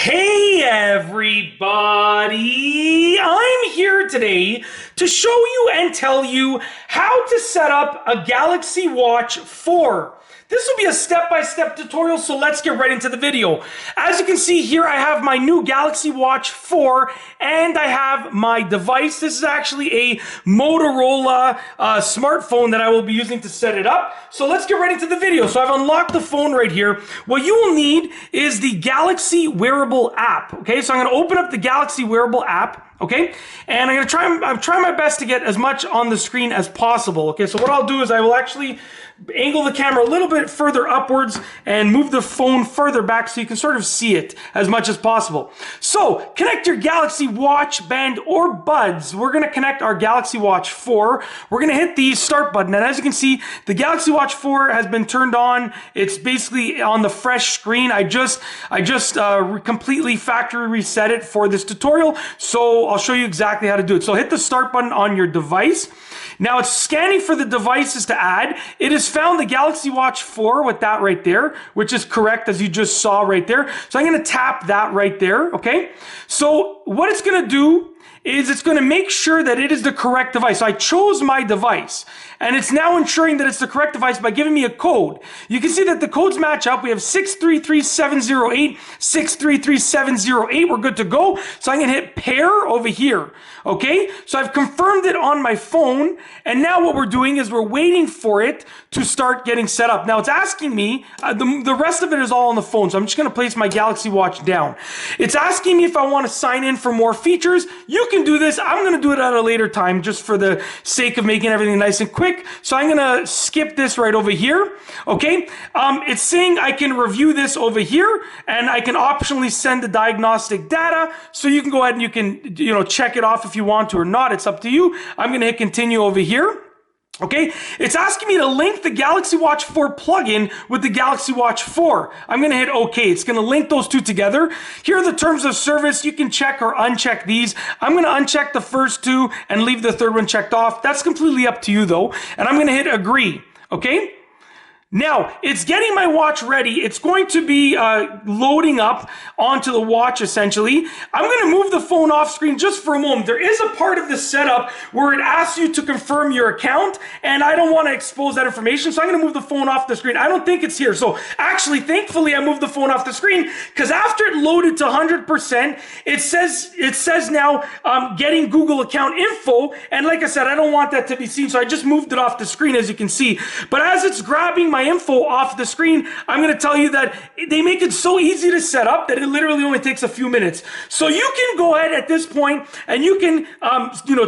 Hey everybody! I'm here today to show you and tell you how to set up a Galaxy Watch 4. This will be a step-by-step tutorial, so let's get right into the video. As you can see here, I have my new Galaxy Watch 4 and I have my device. This is actually a Motorola smartphone that I will be using to set it up. So let's get right into the video. So I've unlocked the phone right here. What you will need is the Galaxy Wearable app. Okay, so I'm going to open up the Galaxy Wearable app. Okay, and I'm trying my best to get as much on the screen as possible. Okay, so what I'll do is I will actually angle the camera a little bit further upwards and move the phone further back so you can sort of see it as much as possible. So connect your Galaxy Watch band or buds. We're going to connect our Galaxy Watch 4. We're going to hit the start button, and as you can see, the Galaxy Watch 4 has been turned on. It's basically on the fresh screen. I just completely factory reset it for this tutorial, so I'll show you exactly how to do it. So hit the start button on your device. Now it's scanning for the devices to add. It has found the Galaxy Watch 4 with that right there, which is correct as you just saw right there. So I'm going to tap that right there, okay? So what it's going to do is it's going to make sure that it is the correct device. So I chose my device, and it's now ensuring that it's the correct device by giving me a code. You can see that the codes match up. We have 633708, 633708. We're good to go. So I'm going to hit pair over here. Okay, so I've confirmed it on my phone, and now what we're doing is we're waiting for it to start getting set up. Now it's asking me, the rest of it is all on the phone, so I'm just going to place my Galaxy Watch down. It's asking me if I want to sign in for more features. You can do this. I'm going to do it at a later time just for the sake of making everything nice and quick. So I'm going to skip this right over here. Okay, it's saying I can review this over here, and I can optionally send the diagnostic data, so you can go ahead and you can check it off if you want to or not. It's up to you. I'm going to hit continue over here. Okay, it's asking me to link the Galaxy Watch 4 plugin with the Galaxy Watch 4. I'm going to hit OK. It's going to link those two together. Here are the terms of service. You can check or uncheck these. I'm going to uncheck the first two and leave the third one checked off. That's completely up to you though. And I'm going to hit agree. Okay. Now, it's getting my watch ready. It's going to be loading up onto the watch, essentially. I'm going to move the phone off screen just for a moment. There is a part of the setup where it asks you to confirm your account, and I don't want to expose that information, so I'm going to move the phone off the screen. I don't think it's here. So actually, thankfully, I moved the phone off the screen, because after it loaded to 100%, it says now getting Google account info, and like I said, I don't want that to be seen, so I just moved it off the screen, as you can see. But as it's grabbing my info off the screen, I'm going to tell you that they make it so easy to set up that it literally only takes a few minutes. So you can go ahead at this point and you can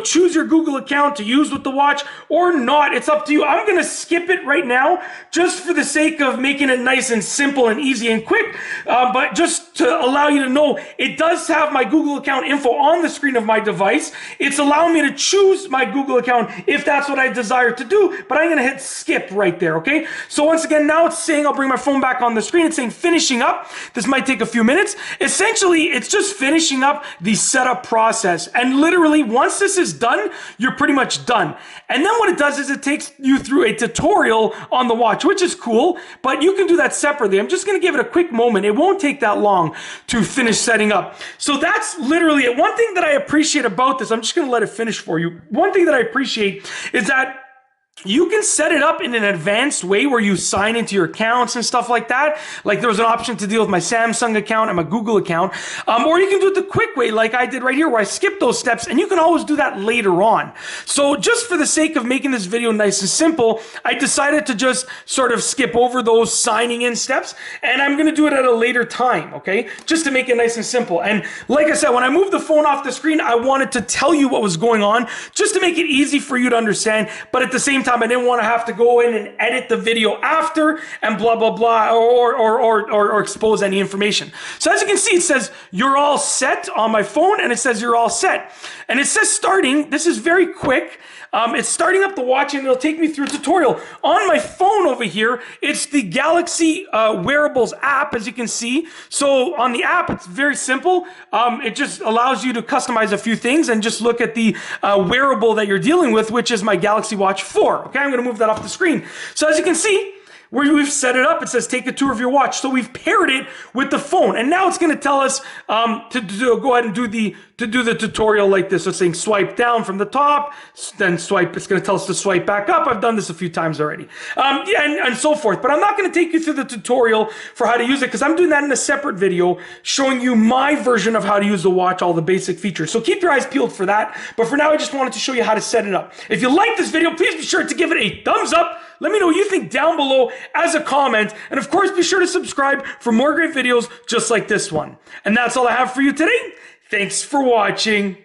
choose your Google account to use with the watch or not. It's up to you. I'm going to skip it right now just for the sake of making it nice and simple and easy and quick, but just to allow you to know, it does have my Google account info on the screen of my device. It's allowing me to choose my Google account if that's what I desire to do, but I'm going to hit skip right there. Okay, so once again, now it's saying, I'll bring my phone back on the screen. It's saying finishing up. This might take a few minutes. Essentially, it's just finishing up the setup process. And literally, once this is done, you're pretty much done. And then what it does is it takes you through a tutorial on the watch, which is cool, but you can do that separately. I'm just going to give it a quick moment. It won't take that long to finish setting up. So that's literally it. One thing that I appreciate about this, I'm just going to let it finish for you. One thing that I appreciate is that you can set it up in an advanced way where you sign into your accounts and stuff like that. Like there was an option to deal with my Samsung account and my Google account. Or you can do it the quick way like I did right here where I skip those steps, and you can always do that later on. So just for the sake of making this video nice and simple, I decided to just sort of skip over those signing in steps, and I'm going to do it at a later time, okay? Just to make it nice and simple. And like I said, when I moved the phone off the screen, I wanted to tell you what was going on just to make it easy for you to understand, but at the same time, I didn't want to have to go in and edit the video after and blah, blah, blah, or expose any information. So as you can see, it says you're all set on my phone, and it says you're all set. And it says starting. This is very quick. It's starting up the watch, and it'll take me through a tutorial. On my phone over here, it's the Galaxy Wearables app, as you can see. So on the app, it's very simple. It just allows you to customize a few things and just look at the wearable that you're dealing with, which is my Galaxy Watch 4. Okay, I'm going to move that off the screen. So as you can see, where we've set it up. It says take a tour of your watch. So we've paired it with the phone. And now it's going to tell us go ahead and do the tutorial like this. So it's saying swipe down from the top, then swipe. It's going to tell us to swipe back up. I've done this a few times already. And so forth. But I'm not going to take you through the tutorial for how to use it because I'm doing that in a separate video showing you my version of how to use the watch, all the basic features. So keep your eyes peeled for that. But for now, I just wanted to show you how to set it up. If you like this video, please be sure to give it a thumbs up. Let me know what you think down below as a comment. And of course, be sure to subscribe for more great videos just like this one. And that's all I have for you today. Thanks for watching.